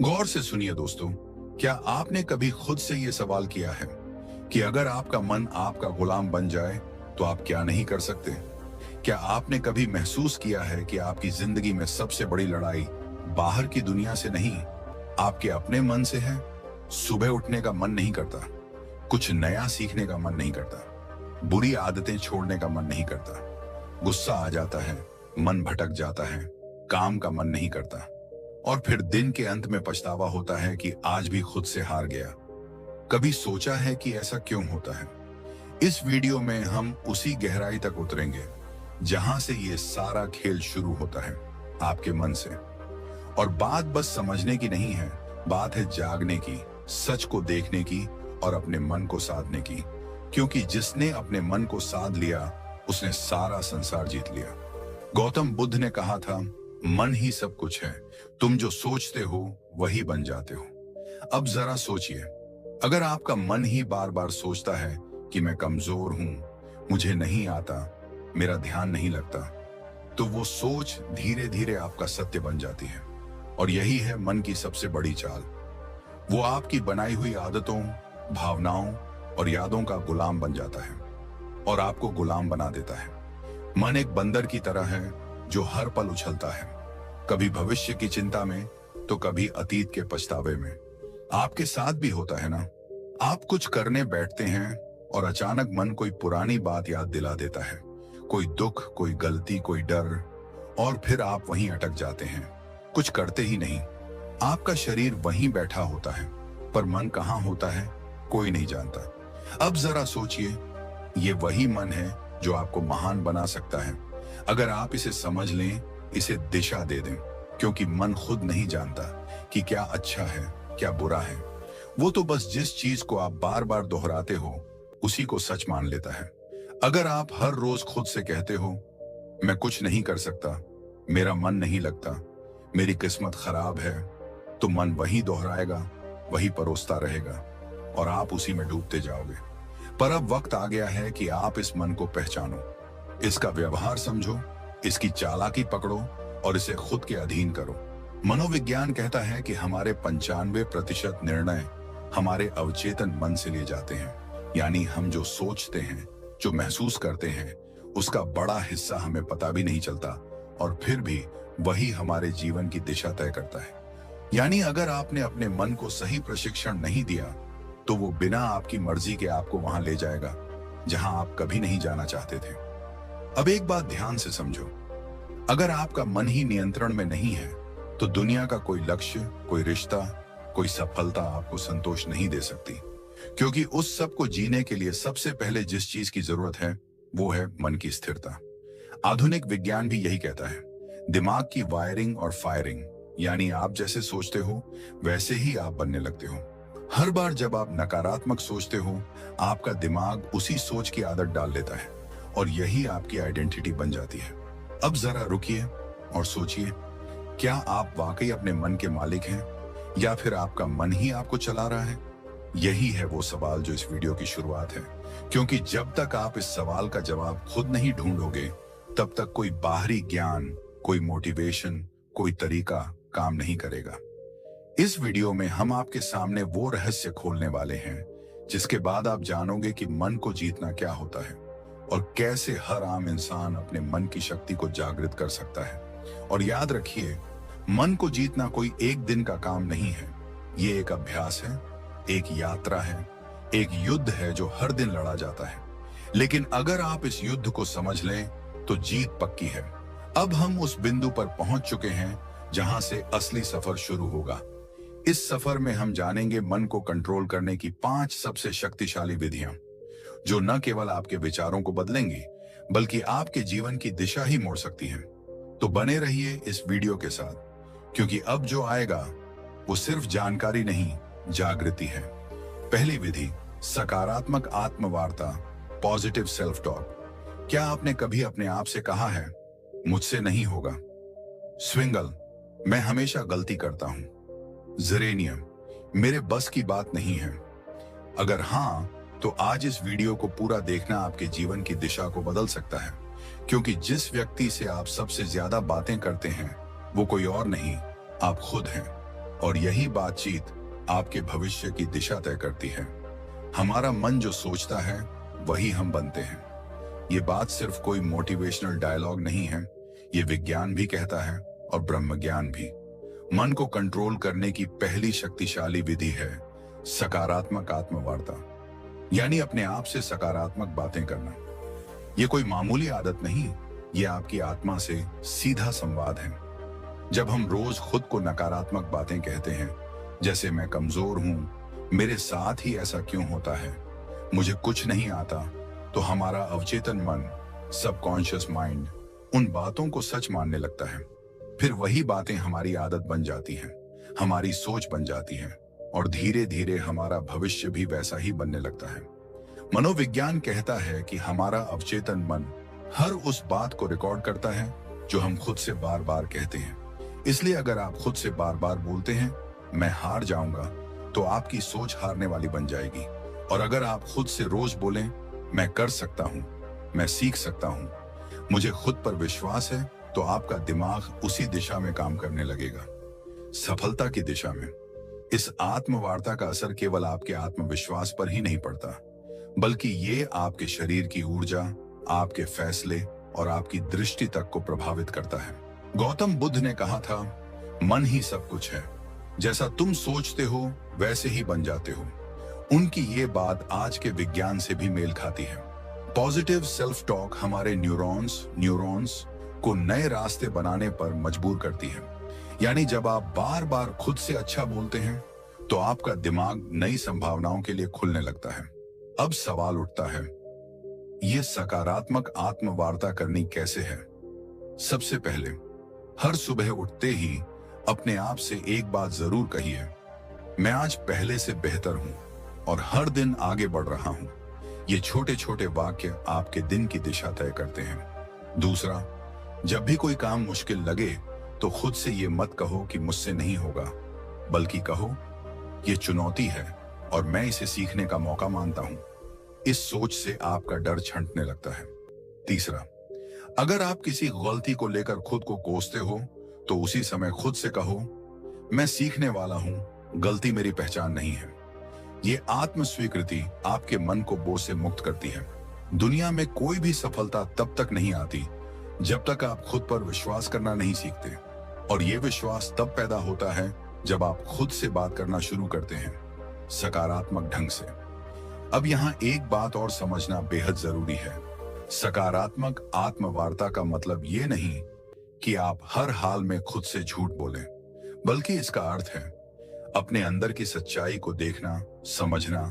गौर से सुनिए दोस्तों, क्या आपने कभी खुद से यह सवाल किया है कि अगर आपका मन आपका गुलाम बन जाए तो आप क्या नहीं कर सकते? क्या आपने कभी महसूस किया है कि आपकी जिंदगी में सबसे बड़ी लड़ाई बाहर की दुनिया से नहीं, आपके अपने मन से है? सुबह उठने का मन नहीं करता, कुछ नया सीखने का मन नहीं करता, बुरी आदतें छोड़ने का मन नहीं करता, गुस्सा आ जाता है, मन भटक जाता है, काम का मन नहीं करता, और फिर दिन के अंत में पछतावा होता है कि आज भी खुद से हार गया। कभी सोचा है कि ऐसा क्यों होता है? इस वीडियो में हम उसी गहराई तक उतरेंगे जहां से ये सारा खेल शुरू होता है, आपके मन से। और बात बस समझने की नहीं है, बात है जागने की, सच को देखने की और अपने मन को साधने की। क्योंकि जिसने अपने मन को साध लिया उसने सारा संसार जीत लिया। गौतम बुद्ध ने कहा था, मन ही सब कुछ है, तुम जो सोचते हो वही बन जाते हो। अब जरा सोचिए, अगर आपका मन ही बार बार सोचता है कि मैं कमजोर हूं, मुझे नहीं आता, मेरा ध्यान नहीं लगता, तो वो सोच धीरे धीरे आपका सत्य बन जाती है। और यही है मन की सबसे बड़ी चाल। वो आपकी बनाई हुई आदतों, भावनाओं और यादों का गुलाम बन जाता है और आपको गुलाम बना देता है। मन एक बंदर की तरह है जो हर पल उछलता है, कभी भविष्य की चिंता में तो कभी अतीत के पछतावे में। आपके साथ भी होता है ना? आप कुछ करने बैठते हैं और अचानक मन कोई पुरानी बात याद दिला देता है, कोई दुख, कोई गलती, कोई डर, और फिर आप वहीं अटक जाते हैं, कुछ करते ही नहीं। आपका शरीर वहीं बैठा होता है पर मन कहाँ होता है कोई नहीं जानता। अब जरा सोचिए, ये वही मन है जो आपको महान बना सकता है अगर आप इसे समझ लें, इसे दिशा दे दें। क्योंकि मन खुद नहीं जानता कि क्या अच्छा है, क्या बुरा है। वो तो बस जिस चीज को आप बार बार दोहराते हो उसी को सच मान लेता है। अगर आप हर रोज खुद से कहते हो, मैं कुछ नहीं कर सकता, मेरा मन नहीं लगता, मेरी किस्मत खराब है, तो मन वही दोहराएगा, वही परोसता रहेगा और आप उसी में डूबते जाओगे। पर अब वक्त आ गया है कि आप इस मन को पहचानो, इसका व्यवहार समझो, इसकी चालाकी पकड़ो और इसे खुद के अधीन करो। मनोविज्ञान कहता है कि हमारे 95% निर्णय हमारे अवचेतन मन से लिए जाते हैं। यानी हम जो सोचते हैं, जो महसूस करते हैं, उसका बड़ा हिस्सा हमें पता भी नहीं चलता और फिर भी वही हमारे जीवन की दिशा तय करता है। यानी अगर आपने अपने मन को सही प्रशिक्षण नहीं दिया तो वो बिना आपकी मर्जी के आपको वहां ले जाएगा जहां आप कभी नहीं जाना चाहते थे। अब एक बात ध्यान से समझो, अगर आपका मन ही नियंत्रण में नहीं है तो दुनिया का कोई लक्ष्य, कोई रिश्ता, कोई सफलता आपको संतोष नहीं दे सकती। क्योंकि उस सब को जीने के लिए सबसे पहले जिस चीज की जरूरत है वो है मन की स्थिरता। आधुनिक विज्ञान भी यही कहता है, दिमाग की वायरिंग और फायरिंग, यानी आप जैसे सोचते हो वैसे ही आप बनने लगते हो। हर बार जब आप नकारात्मक सोचते हो, आपका दिमाग उसी सोच की आदत डाल लेता है और यही आपकी आइडेंटिटी बन जाती है। अब जरा रुकिए और सोचिए, क्या आप वाकई अपने मन के मालिक हैं या फिर आपका मन ही आपको चला रहा है? यही है वो सवाल जो इस वीडियो की शुरुआत है। क्योंकि जब तक आप इस सवाल का जवाब खुद नहीं ढूंढोगे तब तक कोई बाहरी ज्ञान, कोई मोटिवेशन, कोई तरीका काम नहीं करेगा। इस वीडियो में हम आपके सामने वो रहस्य खोलने वाले हैं जिसके बाद आप जानोगे कि मन को जीतना क्या होता है और कैसे हर आम इंसान अपने मन की शक्ति को जागृत कर सकता है। और याद रखिए, मन को जीतना कोई एक दिन का काम नहीं है, ये एक अभ्यास है, एक यात्रा है, एक युद्ध है जो हर दिन लड़ा जाता है। लेकिन अगर आप इस युद्ध को समझ लें तो जीत पक्की है। अब हम उस बिंदु पर पहुंच चुके हैं जहां से असली सफर शुरू होगा। इस सफर में हम जानेंगे मन को कंट्रोल करने की 5 सबसे शक्तिशाली विधियां, जो न केवल आपके विचारों को बदलेंगी बल्कि आपके जीवन की दिशा ही मोड़ सकती हैं। तो बने रहिए इस वीडियो के साथ, क्योंकि अब जो आएगा वो सिर्फ जानकारी नहीं, जागृति है। पहली विधि, सकारात्मक आत्मवार्ता, पॉजिटिव सेल्फ टॉक। क्या आपने कभी अपने आप से कहा है, मुझसे नहीं होगा? स्विंगल, मैं हमेशा गलती करता हूं। जेरेनियम, मेरे बस की बात नहीं है। अगर हां, तो आज इस वीडियो को पूरा देखना आपके जीवन की दिशा को बदल सकता है। क्योंकि जिस व्यक्ति से आप सबसे ज्यादा बातें करते हैं वो कोई और नहीं, आप खुद हैं। और यही बातचीत आपके भविष्य की दिशा तय करती है। हमारा मन जो सोचता है वही हम बनते हैं। ये बात सिर्फ कोई मोटिवेशनल डायलॉग नहीं है, ये विज्ञान भी कहता है और ब्रह्म ज्ञान भी। मन को कंट्रोल करने की पहली शक्तिशाली विधि है सकारात्मक आत्मवार्ता, यानी अपने आप से सकारात्मक बातें करना। ये कोई मामूली आदत नहीं, ये आपकी आत्मा से सीधा संवाद है। जब हम रोज खुद को नकारात्मक बातें कहते हैं, जैसे मैं कमजोर हूं, मेरे साथ ही ऐसा क्यों होता है, मुझे कुछ नहीं आता, तो हमारा अवचेतन मन, सबकॉन्शियस माइंड उन बातों को सच मानने लगता है। फिर वही बातें हमारी आदत बन जाती हैं, हमारी सोच बन जाती है और धीरे धीरे हमारा भविष्य भी वैसा ही बनने लगता है। मनोविज्ञान कहता है कि हमारा अवचेतन मन हर उस बात को रिकॉर्ड करता है जो हम खुद से बार बार कहते हैं। इसलिए अगर आप खुद से बार बार बोलते हैं मैं हार जाऊंगा, तो आपकी सोच हारने वाली बन जाएगी। और अगर आप खुद से रोज बोलें मैं कर सकता हूं, मैं सीख सकता हूं, मुझे खुद पर विश्वास है, तो आपका दिमाग उसी दिशा में काम करने लगेगा, सफलता की दिशा में। इस आत्मवार्ता का असर केवल आपके आत्मविश्वास पर ही नहीं पड़ता, बल्कि ये आपके शरीर की ऊर्जा, आपके फैसले और आपकी दृष्टि तक को प्रभावित करता है। गौतम बुद्ध ने कहा था, मन ही सब कुछ है, जैसा तुम सोचते हो वैसे ही बन जाते हो। उनकी ये बात आज के विज्ञान से भी मेल खाती है। पॉजिटिव सेल्फ टॉक हमारे न्यूरॉन्स को नए रास्ते बनाने पर मजबूर करती है। यानी जब आप बार बार खुद से अच्छा बोलते हैं, तो आपका दिमाग नई संभावनाओं के लिए खुलने लगता है। अब सवाल उठता है, यह सकारात्मक आत्मवार्ता करनी कैसे है? सबसे पहले, हर सुबह उठते ही अपने आप से एक बात जरूर कहिए, मैं आज पहले से बेहतर हूं और हर दिन आगे बढ़ रहा हूं। ये छोटे छोटे वाक्य आपके दिन की दिशा तय करते हैं। दूसरा, जब भी कोई काम मुश्किल लगे तो खुद से ये मत कहो कि मुझसे नहीं होगा, बल्कि कहो ये चुनौती है और मैं इसे सीखने का मौका मानता हूं। इस सोच से आपका डर छंटने लगता है। तीसरा, अगर आप किसी गलती को लेकर खुद को कोसते हो, तो उसी समय खुद से कहो मैं सीखने वाला हूं, गलती मेरी पहचान नहीं है। ये आत्म स्वीकृति आपके मन को बोझ से मुक्त करती है। दुनिया में कोई भी सफलता तब तक नहीं आती जब तक आप खुद पर विश्वास करना नहीं सीखते, और ये विश्वास तब पैदा होता है जब आप खुद से बात करना शुरू करते हैं, सकारात्मक ढंग से। अब यहाँ एक बात और समझना बेहद जरूरी है। सकारात्मक आत्मवार्ता का मतलब ये नहीं कि आप हर हाल में खुद से झूठ बोलें, बल्कि इसका अर्थ है अपने अंदर की सच्चाई को देखना, समझना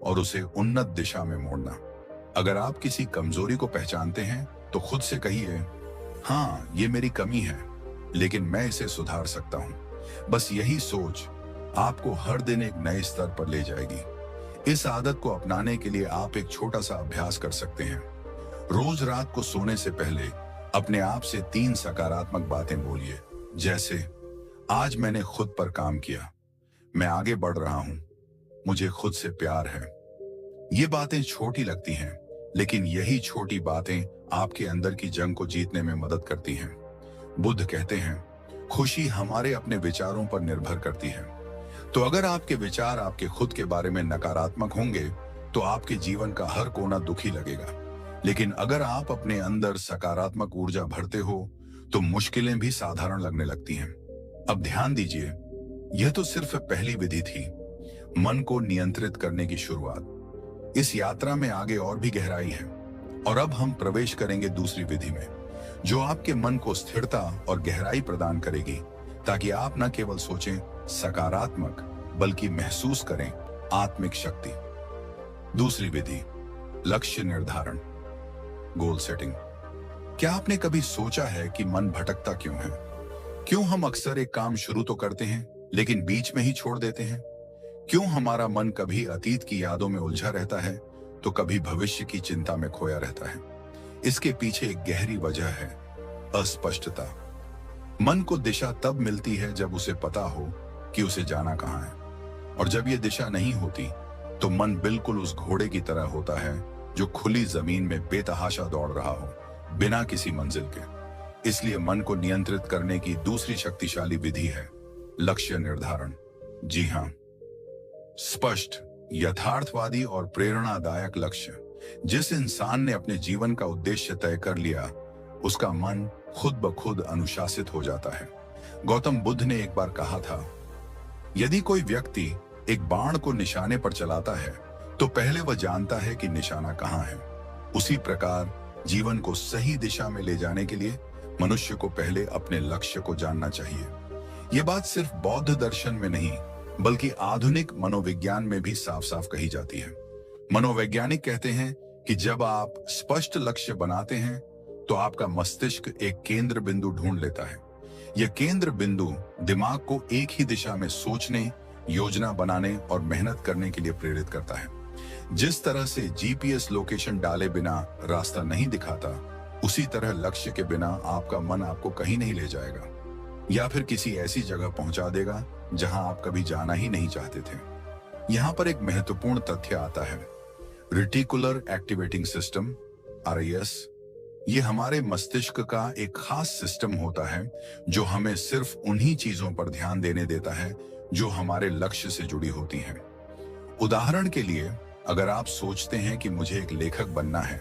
और उसे उन्नत दिशा में मोड़ना। अगर आप किसी कमजोरी को पहचानते हैं, तो खुद से कहिए, हाँ ये मेरी कमी है, लेकिन मैं इसे सुधार सकता हूं। बस यही सोच आपको हर दिन एक नए स्तर पर ले जाएगी। इस आदत को अपनाने के लिए आप एक छोटा सा अभ्यास कर सकते हैं। रोज रात को सोने से पहले अपने आप से 3 सकारात्मक बातें बोलिए, जैसे आज मैंने खुद पर काम किया, मैं आगे बढ़ रहा हूं, मुझे खुद से प्यार है। ये बातें छोटी लगती हैं, लेकिन यही छोटी बातें आपके अंदर की जंग को जीतने में मदद करती हैं। बुद्ध कहते हैं, खुशी हमारे अपने विचारों पर निर्भर करती है। तो अगर आपके विचार आपके खुद के बारे में नकारात्मक होंगे, तो आपके जीवन का हर कोना दुखी लगेगा। लेकिन अगर आप अपने अंदर सकारात्मक ऊर्जा भरते हो, तो मुश्किलें भी साधारण लगने लगती हैं। अब ध्यान दीजिए, यह तो सिर्फ पहली विधि थी, मन को नियंत्रित करने की शुरुआत। इस यात्रा में आगे और भी गहराई है, और अब हम प्रवेश करेंगे दूसरी विधि में, जो आपके मन को स्थिरता और गहराई प्रदान करेगी, ताकि आप न केवल सोचें सकारात्मक, बल्कि महसूस करें आत्मिक शक्ति। दूसरी विधि, लक्ष्य निर्धारण, गोल सेटिंग। क्या आपने कभी सोचा है कि मन भटकता क्यों है? क्यों हम अक्सर एक काम शुरू तो करते हैं, लेकिन बीच में ही छोड़ देते हैं? क्यों हमारा मन कभी अतीत की यादों में उलझा रहता है, तो कभी भविष्य की चिंता में खोया रहता है? इसके पीछे एक गहरी वजह है, अस्पष्टता। मन को दिशा तब मिलती है जब उसे पता हो कि उसे जाना कहां है, और जब यह दिशा नहीं होती, तो मन बिल्कुल उस घोड़े की तरह होता है जो खुली जमीन में बेतहाशा दौड़ रहा हो, बिना किसी मंजिल के। इसलिए मन को नियंत्रित करने की दूसरी शक्तिशाली विधि है लक्ष्य निर्धारण। जी हाँ, स्पष्ट, यथार्थवादी और प्रेरणादायक लक्ष्य। जिस इंसान ने अपने जीवन का उद्देश्य तय कर लिया, उसका मन खुद ब खुद अनुशासित हो जाता है। गौतम बुद्ध ने एक बार कहा था, यदि कोई व्यक्ति एक बाण को निशाने पर चलाता है तो पहले वह जानता है कि निशाना कहाँ है। उसी प्रकार जीवन को सही दिशा में ले जाने के लिए मनुष्य को पहले अपने लक्ष्य को जानना चाहिए। यह बात सिर्फ बौद्ध दर्शन में नहीं, बल्कि आधुनिक मनोविज्ञान में भी साफ साफ कही जाती है। मनोवैज्ञानिक कहते हैं कि जब आप स्पष्ट लक्ष्य बनाते हैं तो आपका मस्तिष्क एक केंद्र बिंदु ढूंढ लेता है। यह केंद्र बिंदु दिमाग को एक ही दिशा में सोचने, योजना बनाने और मेहनत करने के लिए प्रेरित करता है। जिस तरह से जीपीएस लोकेशन डाले बिना रास्ता नहीं दिखाता, उसी तरह लक्ष्य के बिना आपका मन आपको कहीं नहीं ले जाएगा, या फिर किसी ऐसी जगह पहुंचा देगा जहां आप कभी जाना ही नहीं चाहते थे। यहां पर एक महत्वपूर्ण तथ्य आता है। रेटिकुलर एक्टिवेटिंग सिस्टम, RAS, ये हमारे मस्तिष्क का एक खास सिस्टम होता है जो हमें सिर्फ उन्हीं चीजों पर ध्यान देने देता है जो हमारे लक्ष्य से जुड़ी होती हैं। उदाहरण के लिए, अगर आप सोचते हैं कि मुझे एक लेखक बनना है,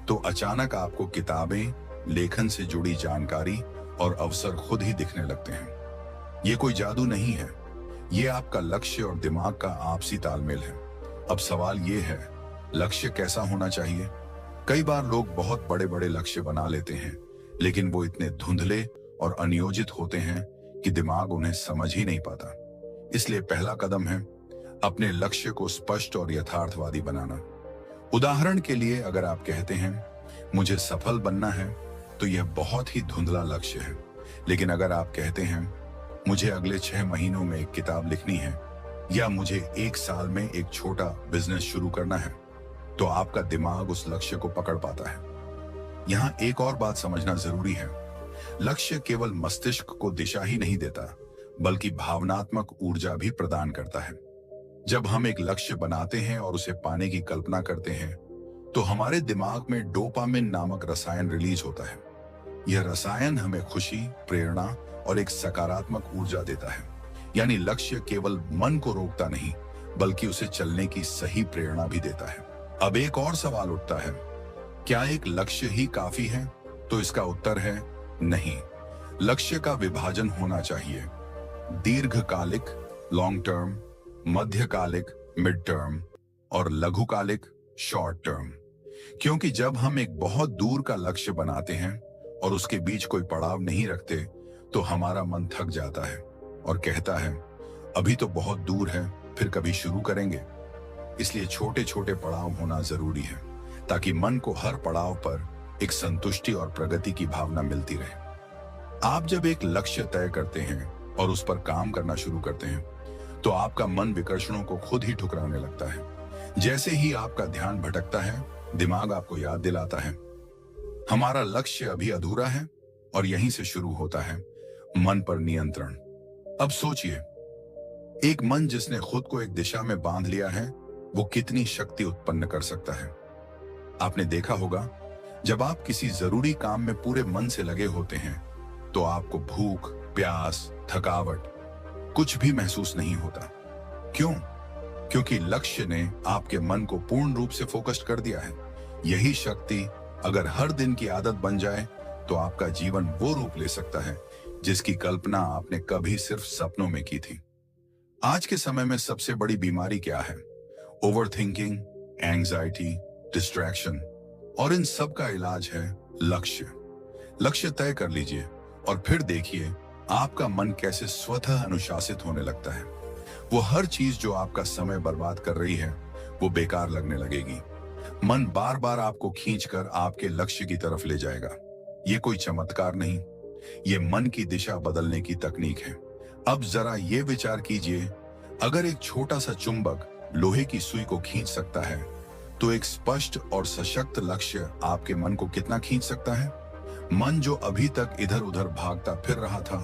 तो अचानक आपको किताबें, लेखन से जुड़ी जानकारी और अवसर खुद ही दिखने लगते हैं। ये कोई जादू नहीं है, ये आपका लक्ष्य और दिमाग का आपसी तालमेल है। अब सवाल ये है, लक्ष्य कैसा होना चाहिए? कई बार लोग बहुत बड़े बड़े लक्ष्य बना लेते हैं, लेकिन वो इतने धुंधले और अनियोजित होते हैं कि दिमाग उन्हें समझ ही नहीं पाता। इसलिए पहला कदम है अपने लक्ष्य को स्पष्ट और यथार्थवादी बनाना। उदाहरण के लिए, अगर आप कहते हैं मुझे सफल बनना है, तो यह बहुत ही धुंधला लक्ष्य है। लेकिन अगर आप कहते हैं मुझे अगले 6 महीनों में एक किताब लिखनी है, या मुझे 1 साल में एक छोटा बिजनेस शुरू करना है, तो आपका दिमाग उस लक्ष्य को पकड़ पाता है। यहां एक और बात समझना जरूरी है। लक्ष्य केवल मस्तिष्क को दिशा ही नहीं देता, बल्कि भावनात्मक ऊर्जा भी प्रदान करता है। जब हम एक लक्ष्य बनाते हैं और उसे पाने की कल्पना करते हैं, तो हमारे दिमाग में डोपामिन नामक रसायन रिलीज होता है। यह रसायन हमें खुशी, प्रेरणा और एक सकारात्मक ऊर्जा देता है। यानी लक्ष्य केवल मन को रोकता नहीं, बल्कि उसे चलने की सही प्रेरणा भी देता है। अब एक और सवाल उठता है, क्या एक लक्ष्य ही काफी है? तो इसका उत्तर है नहीं। लक्ष्य का विभाजन होना चाहिए। दीर्घकालिक, लॉन्ग टर्म, मध्यकालिक, मिड टर्म, और लघुकालिक, शॉर्ट टर्म। क्योंकि जब हम एक बहुत दूर का लक्ष्य बनाते हैं और उसके बीच कोई पड़ाव नहीं रखते, तो हमारा मन थक जाता है और कहता है अभी तो बहुत दूर है, फिर कभी शुरू करेंगे। इसलिए छोटे छोटे पड़ाव होना जरूरी है, ताकि मन को हर पड़ाव पर एक संतुष्टि और प्रगति की भावना मिलती रहे। आप जब एक लक्ष्य तय करते हैं और उस पर काम करना शुरू करते हैं, तो आपका मन विकर्षणों को खुद ही ठुकराने लगता है। जैसे ही आपका ध्यान भटकता है, दिमाग आपको याद दिलाता है हमारा लक्ष्य अभी अधूरा है, और यहीं से शुरू होता है मन पर नियंत्रण। अब सोचिए, एक मन जिसने खुद को एक दिशा में बांध लिया है, वो कितनी शक्ति उत्पन्न कर सकता है। आपने देखा होगा, जब आप किसी जरूरी काम में पूरे मन से लगे होते हैं, तो आपको भूख, प्यास, थकावट कुछ भी महसूस नहीं होता। क्यों? क्योंकि लक्ष्य ने आपके मन को पूर्ण रूप से फोकस्ड कर दिया है। यही शक्ति अगर हर दिन की आदत बन जाए, तो आपका जीवन वो रूप ले सकता है जिसकी कल्पना आपने कभी सिर्फ सपनों में की थी। आज के समय में सबसे बड़ी बीमारी क्या है? ओवरथिंकिंग, एंजाइटी, डिस्ट्रैक्शन, और इन सब का इलाज है लक्ष्य। लक्ष्य तय कर लीजिए और फिर देखिए आपका मन कैसे स्वतः अनुशासित होने लगता है। वो हर चीज जो आपका समय बर्बाद कर रही है, वो बेकार लगने लगेगी। मन बार बार आपको खींचकर आपके लक्ष्य की तरफ ले जाएगा। ये कोई चमत्कार नहीं, ये मन की दिशा बदलने की तकनीक है। अब जरा ये विचार कीजिए, अगर एक छोटा सा चुंबक लोहे की सुई को खींच सकता है, तो एक स्पष्ट और सशक्त लक्ष्य आपके मन को कितना खींच सकता है। मन जो अभी तक इधर उधर भागता फिर रहा था,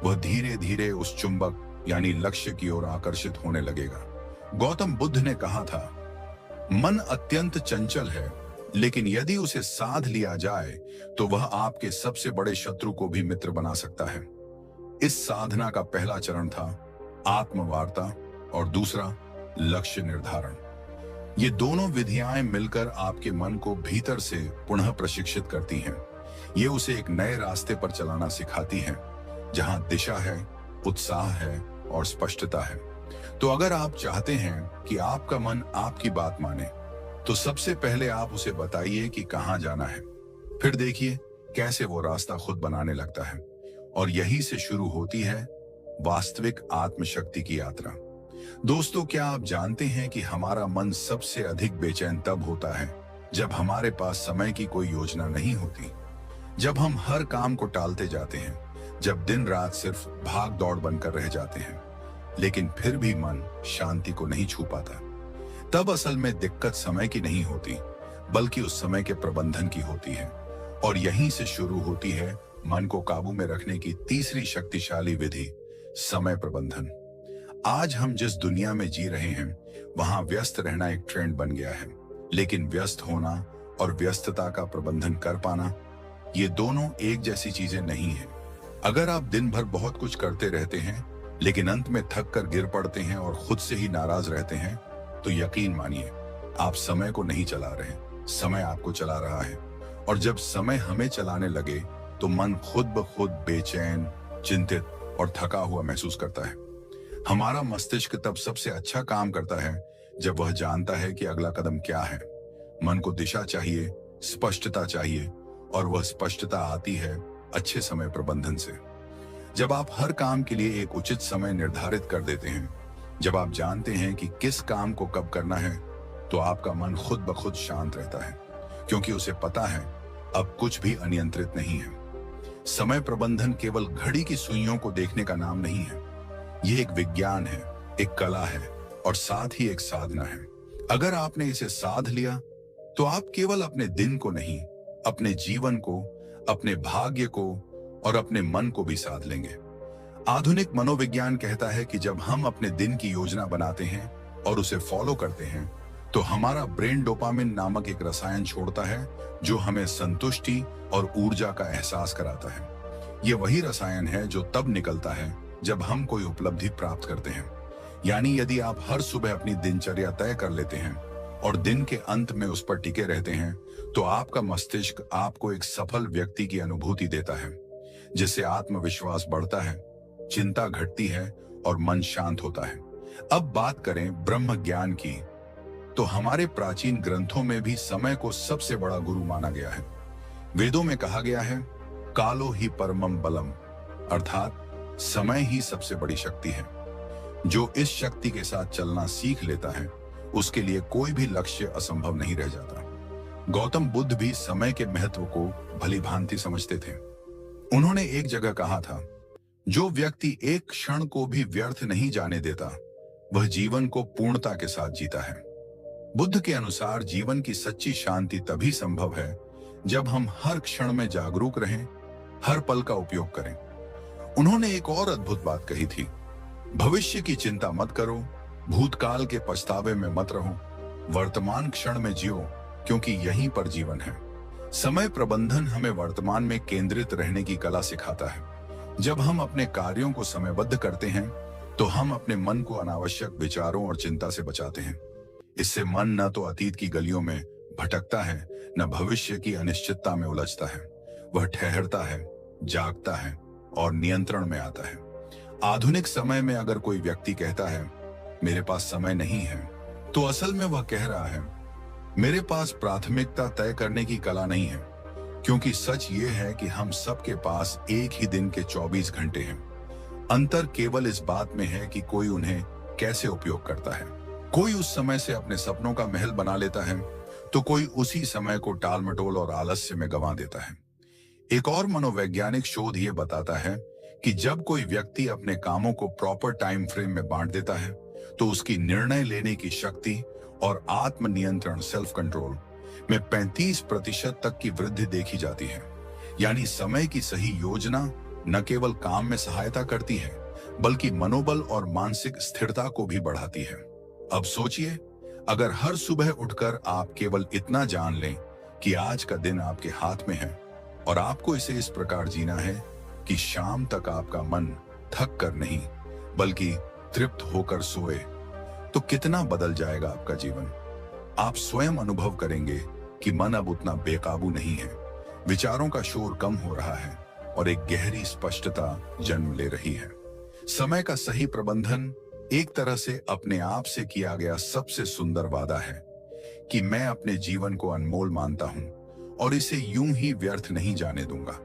वह धीरे धीरे उस चुंबक यानी लक्ष्य की ओर आकर्षित होने लगेगा। गौतम बुद्ध ने कहा था, मन अत्यंत चंचल है, लेकिन यदि उसे साध लिया जाए तो वह आपके सबसे बड़े शत्रु को भी मित्र बना सकता है। इस साधना का पहला चरण था आत्मवार्ता और दूसरा लक्ष्य निर्धारण। ये दोनों विधियां मिलकर आपके मन को भीतर से पुनः प्रशिक्षित करती हैं। ये उसे एक नए रास्ते पर चलाना सिखाती हैं, जहां दिशा है, उत्साह है और स्पष्टता है। तो अगर आप चाहते हैं कि आपका मन आपकी बात माने, तो सबसे पहले आप उसे बताइए कि कहां जाना है। फिर देखिए कैसे वो रास्ता खुद बनाने लगता है। और यही से शुरू होती है वास्तविक आत्मशक्ति की यात्रा। दोस्तों, क्या आप जानते हैं कि हमारा मन सबसे अधिक बेचैन तब होता है जब हमारे पास समय की कोई योजना नहीं होती, जब हम हर काम को टालते जाते हैं, जब दिन रात सिर्फ भाग दौड़ बनकर रह जाते हैं, लेकिन फिर भी मन शांति को नहीं छू पाता। तब असल में दिक्कत समय की नहीं होती, बल्कि उस समय के प्रबंधन की होती है। और यहीं से शुरू होती है मन को काबू में रखने की तीसरी शक्तिशाली विधि, समय प्रबंधन। आज हम जिस दुनिया में जी रहे हैं, वहां व्यस्त रहना एक ट्रेंड बन गया है, लेकिन व्यस्त होना और व्यस्तता का प्रबंधन कर पाना, ये दोनों एक जैसी चीजें नहीं है। अगर आप दिन भर बहुत कुछ करते रहते हैं, लेकिन अंत में थक कर गिर पड़ते हैं और खुद से ही नाराज रहते हैं, तो यकीन मानिए आप समय को नहीं चला रहे, समय आपको चला रहा है। और जब समय हमें चलाने लगे, तो मन खुद ब खुद बेचैन, चिंतित और थका हुआ महसूस करता है। हमारा मस्तिष्क तब सबसे अच्छा काम करता है जब वह जानता है कि अगला कदम क्या है। मन को दिशा चाहिए, स्पष्टता चाहिए, और वह स्पष्टता आती है अच्छे समय प्रबंधन से। जब आप हर काम के लिए एक उचित समय निर्धारित कर देते हैं, जब आप जानते हैं कि किस काम को कब करना है, तो आपका मन खुद ब खुद शांत रहता है, क्योंकि उसे पता है अब कुछ भी अनियंत्रित नहीं है। समय प्रबंधन केवल घड़ी की सुइयों को देखने का नाम नहीं है। यह एक विज्ञान है, एक कला है और साथ ही एक साधना है। अगर आपने इसे साध लिया, तो आप केवल अपने दिन को नहीं, अपने जीवन को, अपने भाग्य को और अपने मन को भी साध लेंगे। आधुनिक मनोविज्ञान कहता है कि जब हम अपने दिन की योजना बनाते हैं और उसे फॉलो करते हैं, तो हमारा ब्रेन डोपामिन नामक एक रसायन छोड़ता है, जो हमें संतुष्टि और ऊर्जा का एहसास कराता है। यह वही रसायन है जो तब निकलता है जब हम कोई उपलब्धि प्राप्त करते हैं। यानी यदि आप हर सुबह अपनी दिनचर्या तय कर लेते हैं और दिन के अंत में उस पर टिके रहते हैं, तो आपका मस्तिष्क आपको एक सफल व्यक्ति की अनुभूति देता है, जिससे आत्मविश्वास बढ़ता है, चिंता घटती है और मन शांत होता है। अब बात करें ब्रह्म ज्ञान की, तो हमारे प्राचीन ग्रंथों में भी समय को सबसे बड़ा गुरु माना गया है। वेदों में कहा गया है, कालो ही परमम बलम, अर्थात समय ही सबसे बड़ी शक्ति है। जो इस शक्ति के साथ चलना सीख लेता है, उसके लिए कोई भी लक्ष्य असंभव नहीं रह जाता। गौतम बुद्ध भी समय के महत्व को भली भांति समझते थे। उन्होंने एक जगह कहा था, जो व्यक्ति एक क्षण को भी व्यर्थ नहीं जाने देता, वह जीवन को पूर्णता के साथ जीता है। बुद्ध के अनुसार जीवन की सच्ची शांति तभी संभव है जब हम हर क्षण में जागरूक रहें, हर पल का उपयोग करें। उन्होंने एक और अद्भुत बात कही थी, भविष्य की चिंता मत करो, भूतकाल के पछतावे में मत रहो, वर्तमान क्षण में जियो, क्योंकि यहीं पर जीवन है। समय प्रबंधन हमें वर्तमान में केंद्रित रहने की कला सिखाता है। जब हम अपने कार्यों को समयबद्ध करते हैं, तो हम अपने मन को अनावश्यक विचारों और चिंता से बचाते हैं। इससे मन न तो अतीत की गलियों में भटकता है, न भविष्य की अनिश्चितता में उलझता है। वह ठहरता है, जागता है और नियंत्रण में आता है। आधुनिक समय में अगर कोई व्यक्ति कहता है, मेरे पास समय नहीं है, तो असल में वह कह रहा है, मेरे पास प्राथमिकता तय करने की कला नहीं है। क्योंकि सच ये है कि हम सबके पास एक ही दिन के 24 घंटे हैं। अंतर केवल इस बात में है कि कोई उन्हें कैसे उपयोग करता है। कोई उस समय से अपने सपनों का महल बना लेता है, तो कोई उसी समय को टाल मटोल और आलस्य में गंवा देता है। एक और मनोवैज्ञानिक शोध ये बताता है कि जब कोई व्यक्ति अपने कामों को प्रॉपर टाइम फ्रेम में बांट देता है, तो उसकी निर्णय लेने की शक्ति और आत्म नियंत्रण सेल्फ कंट्रोल में 35% तक की वृद्धि देखी जाती है। यानी समय की सही योजना न केवल काम में सहायता करती है, बल्कि मनोबल और मानसिक स्थिरता को भी बढ़ाती है। अब सोचिए, अगर हर सुबह उठकर आप केवल इतना जान लें कि आज का दिन आपके हाथ में है और आपको इसे इस प्रकार जीना है कि शाम तक आपका मन थक कर नहीं बल्कि तृप्त होकर सोए, तो कितना बदल जाएगा आपका जीवन। आप स्वयं अनुभव करेंगे कि मन अब उतना बेकाबू नहीं है, विचारों का शोर कम हो रहा है और एक गहरी स्पष्टता जन्म ले रही है। समय का सही प्रबंधन एक तरह से अपने आप से किया गया सबसे सुंदर वादा है कि मैं अपने जीवन को अनमोल मानता हूं और इसे यूं ही व्यर्थ नहीं जाने दूंगा।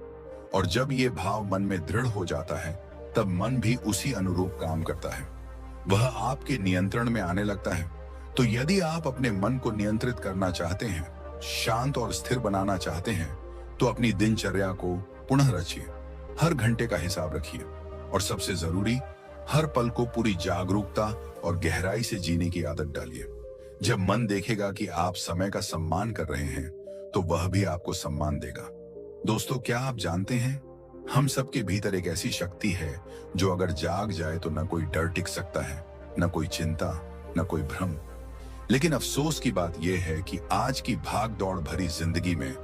और जब ये भाव मन में दृढ़ हो जाता है, तब मन भी उसी अनुरूप काम करता है, वह आपके नियंत्रण में आने लगता है। तो यदि आप अपने मन को नियंत्रित करना चाहते हैं, शांत और स्थिर बनाना चाहते हैं, तो अपनी दिनचर्या को पुनः रचिए, हर घंटे का हिसाब रखिए और सबसे जरूरी, हर पल को पूरी जागरूकता और गहराई से जीने की आदत डालिए। जब मन देखेगा कि आप समय का सम्मान कर रहे हैं, तो वह भी आपको सम्मान देगा। दोस्तों, क्या आप जानते हैं, हम सबके भीतर एक ऐसी शक्ति है जो अगर जाग जाए तो न कोई डर टिक सकता है, न कोई चिंता, न कोई भ्रम। लेकिन अफसोस की बात यह है कि आज की भाग दौड़ भरी जिंदगी में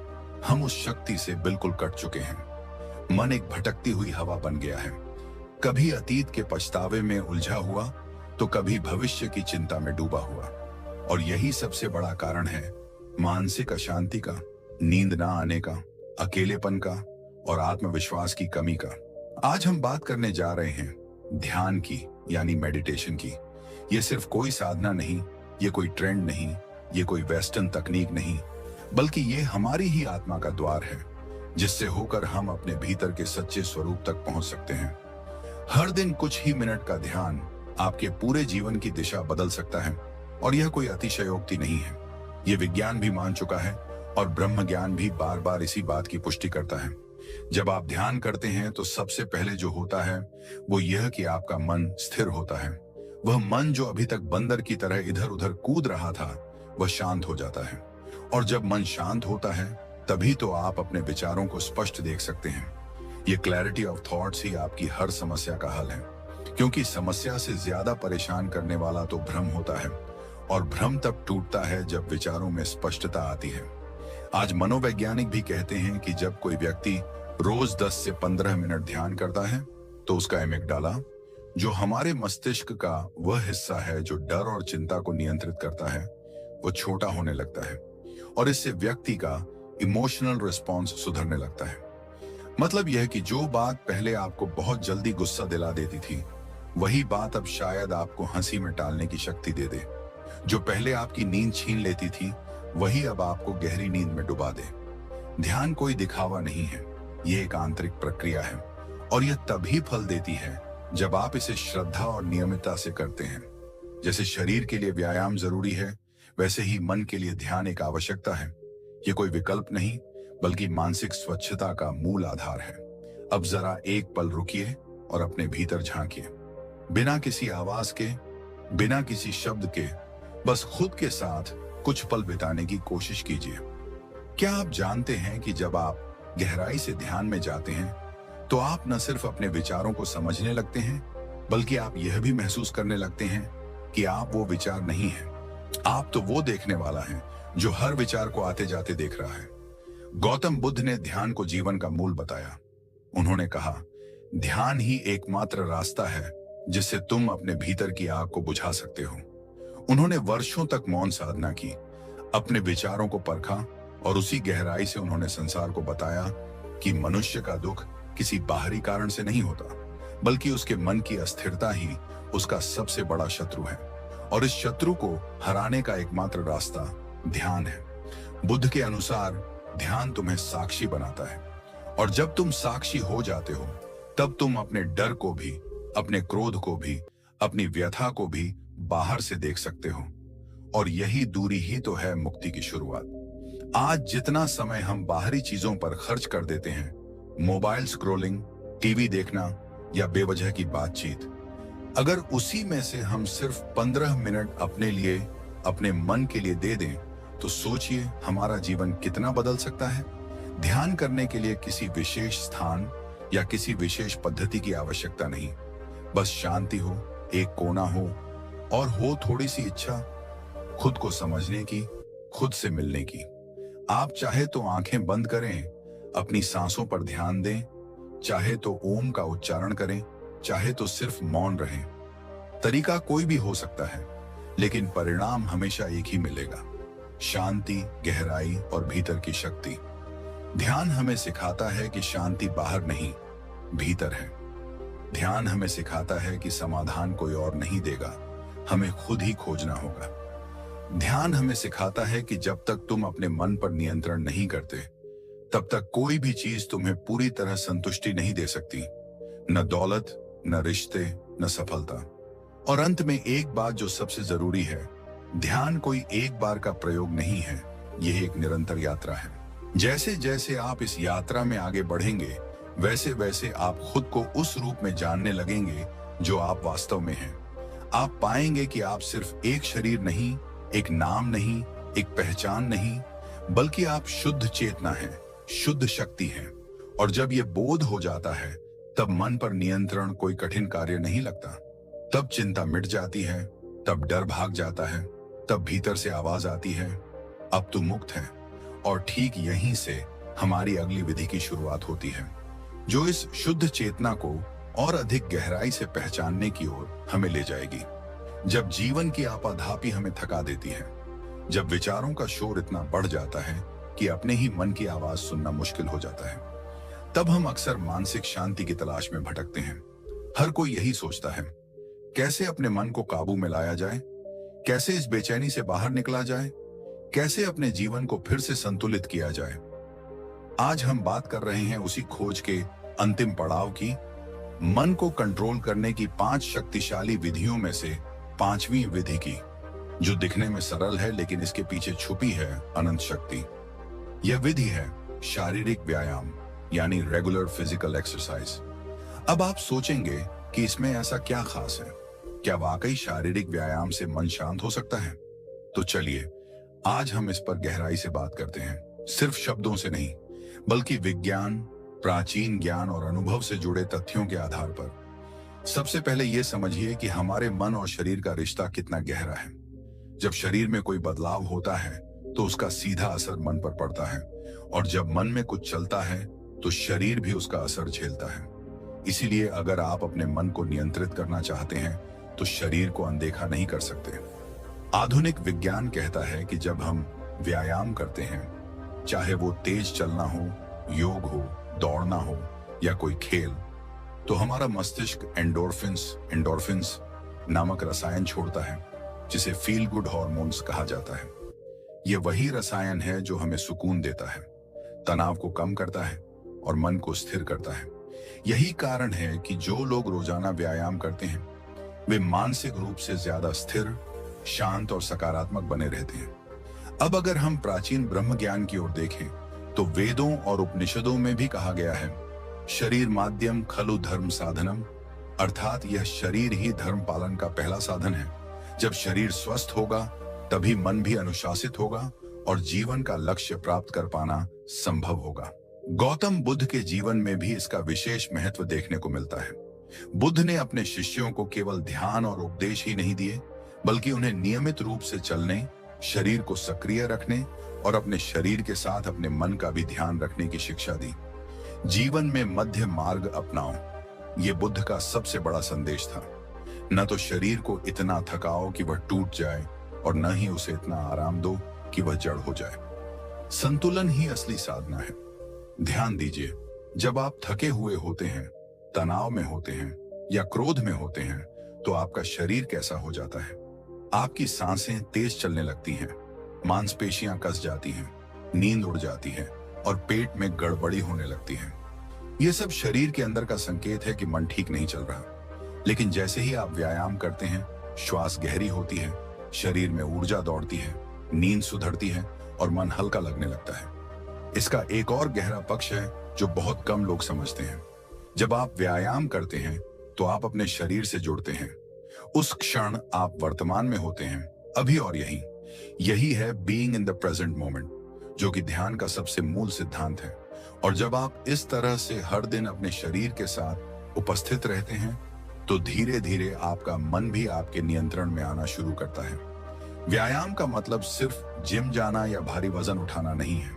हम उस शक्ति से बिल्कुल कट चुके हैं। मन एक भटकती हुई हवा बन गया है, कभी अतीत के पछतावे में उलझा हुआ तो कभी भविष्य की चिंता में डूबा हुआ। और यही सबसे बड़ा कारण है मानसिक अशांति का, नींद ना आने का, अकेलेपन का और आत्मविश्वास की कमी का। आज हम बात करने जा रहे हैं ध्यान की, यानी मेडिटेशन की। ये सिर्फ कोई साधना नहीं, ये कोई ट्रेंड नहीं, ये कोई वेस्टर्न तकनीक नहीं, बल्कि ये हमारी ही आत्मा का द्वार है, जिससे होकर हम अपने भीतर के सच्चे स्वरूप तक पहुंच सकते हैं। हर दिन कुछ ही मिनट का ध्यान आपके पूरे जीवन की दिशा बदल सकता है। और यह कोई अतिशयोक्ति नहीं है, यह विज्ञान भी मान चुका है और ब्रह्म ज्ञान भी बार बार इसी बात की पुष्टि करता है। जब आप ध्यान करते हैं तो सबसे पहले जो होता है वो यह कि आपका मन स्थिर होता है। वह मन जो अभी तक बंदर की तरह इधर उधर कूद रहा था, वह शांत हो जाता है। और जब मन शांत होता है, तभी तो आप अपने विचारों को स्पष्ट देख सकते हैं। ये क्लैरिटी ऑफ थॉट्स ही आपकी हर समस्या का हल है, क्योंकि समस्या से ज्यादा परेशान करने वाला तो भ्रम होता है, और भ्रम तब टूटता है जब विचारों में स्पष्टता आती है। आज मनोवैज्ञानिक भी कहते हैं कि जब कोई व्यक्ति रोज 10 से 15 मिनट ध्यान करता है, तो उसका एमिगडाला, जो हमारे मस्तिष्क का वह हिस्सा है जो डर और चिंता को नियंत्रित करता है, वो छोटा होने लगता है और इससे व्यक्ति का इमोशनल रिस्पॉन्स सुधरने लगता है। मतलब यह कि जो बात पहले आपको बहुत जल्दी गुस्सा दिला देती थी, वही बात अब शायद आपको हंसी में टालने की शक्ति दे दे। जो पहले आपकी नींद छीन लेती थी, वही अब आपको गहरी नींद में डुबा दे। ध्यान कोई दिखावा नहीं है, ये एक आंतरिक प्रक्रिया है और यह तभी फल देती है जब आप इसे श्रद्धा और नियमितता से करते हैं। जैसे शरीर के लिए व्यायाम जरूरी है, वैसे ही मन के लिए ध्यान एक आवश्यकता है। ये कोई विकल्प नहीं, बल्कि मानसिक स्वच्छता का मूल आधार है। अब जरा एक पल रुकिए और अपने भीतर झांकिए, बिना किसी आवाज के, बिना किसी शब्द के, बस खुद के साथ कुछ पल बिताने की कोशिश कीजिए। क्या आप जानते हैं कि जब आप गहराई से ध्यान में जाते हैं, तो आप न सिर्फ अपने विचारों को समझने लगते हैं, बल्कि आप यह भी महसूस करने लगते हैं कि आप वो विचार नहीं हैं। आप तो वो देखने वाला है जो हर विचार को आते जाते देख रहा है। गौतम बुद्ध ने ध्यान को जीवन का मूल बताया। उन्होंने कहा, ध्यान ही एकमात्र रास्ता है जिससे तुम अपने भीतर की आग को बुझा सकते हो। उन्होंने वर्षों तक मौन साधना की, अपने विचारों को परखा और उसी गहराई से उन्होंने संसार को बताया कि मनुष्य का दुख किसी बाहरी कारण से नहीं होता, बल्कि उसके मन की अस्थिरता ही उसका सबसे बड़ा शत्रु है। और इस शत्रु को हराने का एकमात्र रास्ता ध्यान है। बुद्ध के अनुसार ध्यान तुम्हें साक्षी बनाता है, और जब तुम साक्षी हो जाते हो, तब तुम अपने डर को भी, अपने क्रोध को भी, अपनी व्यथा को भी बाहर से देख सकते हो। और यही दूरी ही तो है मुक्ति की शुरुआत। आज जितना समय हम बाहरी चीजों पर खर्च कर देते हैं, मोबाइल स्क्रॉलिंग, टीवी देखना या बेवजह की बातचीत, अगर उसी में से हम सिर्फ 15 मिनट अपने लिए, अपने मन के लिए दे दें, तो सोचिए हमारा जीवन कितना बदल सकता है। ध्यान करने के लिए किसी विशेष स्थान या किसी विशेष पद्धति की आवश्यकता नहीं, बस शांति हो, एक कोना हो और हो थोड़ी सी इच्छा खुद को समझने की, खुद से मिलने की। आप चाहे तो आंखें बंद करें, अपनी सांसों पर ध्यान दें, चाहे तो ओम का उच्चारण करें, चाहे तो सिर्फ मौन रहें। तरीका कोई भी हो सकता है, लेकिन परिणाम हमेशा एक ही मिलेगा, शांति, गहराई और भीतर की शक्ति। ध्यान हमें सिखाता है कि शांति बाहर नहीं, भीतर है। ध्यान हमें सिखाता है कि समाधान कोई और नहीं देगा, हमें खुद ही खोजना होगा। ध्यान हमें सिखाता है कि जब तक तुम अपने मन पर नियंत्रण नहीं करते, तब तक कोई भी चीज तुम्हें पूरी तरह संतुष्टि नहीं दे सकती, न दौलत, न रिश्ते, न सफलता। और अंत में एक बात जो सबसे जरूरी है, ध्यान कोई एक बार का प्रयोग नहीं है, यह एक निरंतर यात्रा है। जैसे जैसे आप इस यात्रा में आगे बढ़ेंगे, वैसे वैसे आप खुद को उस रूप में जानने लगेंगे जो आप वास्तव में हैं। आप पाएंगे कि आप सिर्फ एक शरीर नहीं, एक नाम नहीं, एक पहचान नहीं, बल्कि आप शुद्ध चेतना हैं, शुद्ध शक्ति हैं। और जब यह बोध हो जाता है, तब मन पर नियंत्रण कोई कठिन कार्य नहीं लगता। तब चिंता मिट जाती है, तब डर भाग जाता है, तब भीतर से आवाज आती है, अब तुम मुक्त है। और ठीक यहीं से हमारी अगली विधि की शुरुआत होती है, जो इस शुद्ध चेतना को और अधिक गहराई से पहचानने की ओर हमें ले जाएगी। जब जीवन की आपाधापी हमें थका देती है, जब विचारों का शोर इतना बढ़ जाता है कि अपने ही मन की आवाज सुनना मुश्किल हो जाता है, तब हम अक्सर मानसिक शांति की तलाश में भटकते हैं। हर कोई यही सोचता है, कैसे अपने मन को काबू में लाया जाए, कैसे इस बेचैनी से बाहर निकला जाए, कैसे अपने जीवन को फिर से संतुलित किया जाए। आज हम बात कर रहे हैं उसी खोज के अंतिम पड़ाव की, मन को कंट्रोल करने की 5 शक्तिशाली विधियों में से 5वीं विधि की, जो दिखने में सरल है लेकिन इसके पीछे छुपी है अनंत शक्ति। यह विधि है शारीरिक व्यायाम, यानी रेगुलर फिजिकल एक्सरसाइज। अब आप सोचेंगे कि इसमें ऐसा क्या खास है, क्या वाकई शारीरिक व्यायाम से मन शांत हो सकता है? तो चलिए आज हम इस पर गहराई से बात करते हैं, सिर्फ शब्दों से नहीं, बल्कि विज्ञान, प्राचीन ज्ञान और अनुभव से जुड़े तथ्यों के आधार पर। सबसे पहले यह समझिए कि हमारे मन और शरीर का रिश्ता कितना गहरा है। जब शरीर में कोई बदलाव होता है तो उसका सीधा असर मन पर पड़ता है, और जब मन में कुछ चलता है तो शरीर भी उसका असर झेलता है। इसीलिए अगर आप अपने मन को नियंत्रित करना चाहते हैं तो शरीर को अनदेखा नहीं कर सकते। आधुनिक विज्ञान कहता है कि जब हम व्यायाम करते हैं, चाहे वो तेज चलना हो, योग हो, दौड़ना हो या कोई खेल, तो हमारा मस्तिष्क एंडोर्फिन्स नामक रसायन छोड़ता है, जिसे फील गुड हार्मोन्स कहा जाता है। यह वही रसायन है जो हमें सुकून देता है, तनाव को कम करता है और मन को स्थिर करता है। यही कारण है कि जो लोग रोजाना व्यायाम करते हैं, वे मानसिक रूप से ज्यादा स्थिर, शांत और सकारात्मक बने रहते हैं। अब अगर हम प्राचीन ब्रह्म ज्ञान की ओर देखें, तो वेदों और उपनिषदों में भी कहा गया है, शरीर माध्यम खलु धर्म साधनम, अर्थात यह शरीर ही धर्म पालन का पहला साधन है। जब शरीर स्वस्थ होगा, तभी मन भी अनुशासित होगा और जीवन का लक्ष्य प्राप्त कर पाना संभव होगा। गौतम बुद्ध के जीवन में भी इसका विशेष महत्व देखने को मिलता है। बुद्ध ने अपने शिष्यों को केवल ध्यान और उपदेश ही नहीं दिए, बल्कि उन्हें नियमित रूप से चलने, शरीर को सक्रिय रखने और अपने शरीर के साथ अपने मन का भी ध्यान रखने की शिक्षा दी। जीवन में मध्य मार्ग अपनाओ, ये बुद्ध का सबसे बड़ा संदेश था। न तो शरीर को इतना थकाओ कि वह टूट जाए, और न ही उसे इतना आराम दो कि वह जड़ हो जाए। संतुलन ही असली साधना है। ध्यान दीजिए, जब आप थके हुए होते हैं, तनाव में होते हैं या क्रोध में होते हैं, तो आपका शरीर कैसा हो जाता है? आपकी सांसें तेज चलने लगती हैं, मांसपेशियां कस जाती हैं, नींद उड़ जाती है और पेट में गड़बड़ी होने लगती है। यह सब शरीर के अंदर का संकेत है कि मन ठीक नहीं चल रहा। लेकिन जैसे ही आप व्यायाम करते हैं, श्वास गहरी होती है, शरीर में ऊर्जा दौड़ती है, नींद सुधरती है और मन हल्का लगने लगता है। इसका एक और गहरा पक्ष है जो बहुत कम लोग समझते हैं। जब आप व्यायाम करते हैं तो आप अपने शरीर से जुड़ते हैं। उस क्षण आप वर्तमान में होते हैं, अभी और यही है being in the present moment, जो कि ध्यान का सबसे मूल सिद्धांत है। और जब आप इस तरह से हर दिन अपने शरीर के साथ उपस्थित रहते हैं, तो धीरे धीरे आपका मन भी आपके नियंत्रण में आना शुरू करता है। व्यायाम का मतलब सिर्फ जिम जाना या भारी वजन उठाना नहीं है।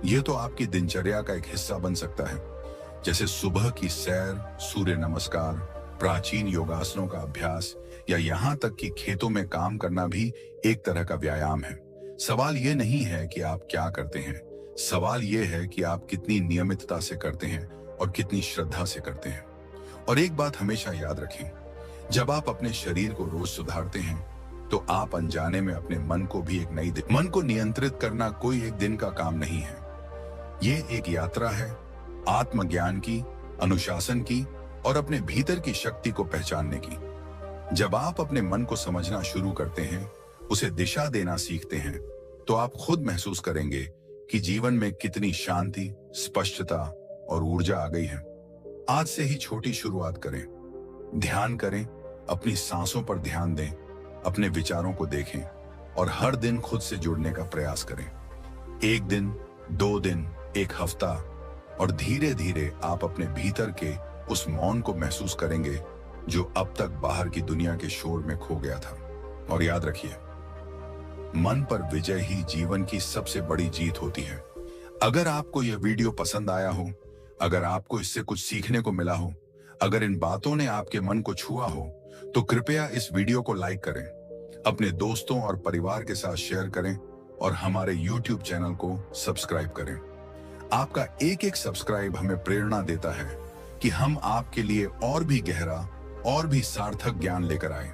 यह तो आपकी दिनचर्या का एक हिस्सा बन सकता है, जैसे सुबह की सैर, सूर्य नमस्कार, प्राचीन योगासनों का अभ्यास या यहाँ तक कि खेतों में काम करना भी एक तरह का व्यायाम है। सवाल ये नहीं है कि आप क्या करते हैं, सवाल ये है कि आप कितनी नियमितता से करते हैं और कितनी श्रद्धा से करते हैं। और एक बात हमेशा याद रखें, जब आप अपने शरीर को रोज सुधारते हैं तो आप अनजाने में अपने मन को भी एक नई मन को नियंत्रित करना कोई एक दिन का काम नहीं है। ये एक यात्रा है, आत्मज्ञान की, अनुशासन की और अपने भीतर की शक्ति को पहचानने की। जब आप अपने मन को समझना शुरू करते हैं, उसे दिशा देना सीखते हैं, तो आप खुद महसूस करेंगे कि जीवन में कितनी शांति, स्पष्टता और ऊर्जा आ गई है। आज से ही छोटी शुरुआत करें, ध्यान करें, अपनी सांसों पर ध्यान दें, अपने विचारों को देखें और हर दिन खुद से जुड़ने का प्रयास करें। एक दिन, 2 दिन, एक हफ्ता और धीरे धीरे आप अपने भीतर के उस मौन को महसूस करेंगे जो अब तक बाहर की दुनिया के शोर में खो गया था। और याद रखिए, मन पर विजय ही जीवन की सबसे बड़ी जीत होती है। अगर आपको यह वीडियो पसंद आया हो, अगर आपको इससे कुछ सीखने को मिला हो, अगर इन बातों ने आपके मन को छुआ हो, तो कृपया इस वीडियो को लाइक करें, अपने दोस्तों और परिवार के साथ शेयर करें और हमारे YouTube चैनल को सब्सक्राइब करें। आपका एक एक सब्सक्राइब हमें प्रेरणा देता है कि हम आपके लिए और भी गहरा और भी सार्थक ज्ञान लेकर आए।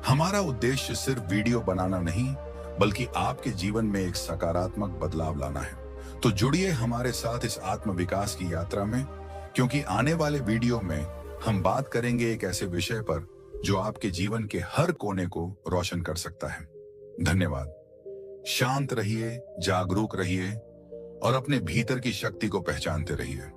हमारा उद्देश्य सिर्फ वीडियो बनाना नहीं, बल्कि आपके जीवन में एक सकारात्मक बदलाव लाना है। तो जुड़िए हमारे साथ इस आत्म विकास की यात्रा में, क्योंकि आने वाले वीडियो में हम बात करेंगे एक ऐसे विषय पर जो आपके जीवन के हर कोने को रोशन कर सकता है। धन्यवाद। शांत रहिए, जागरूक रहिए और अपने भीतर की शक्ति को पहचानते रहिए।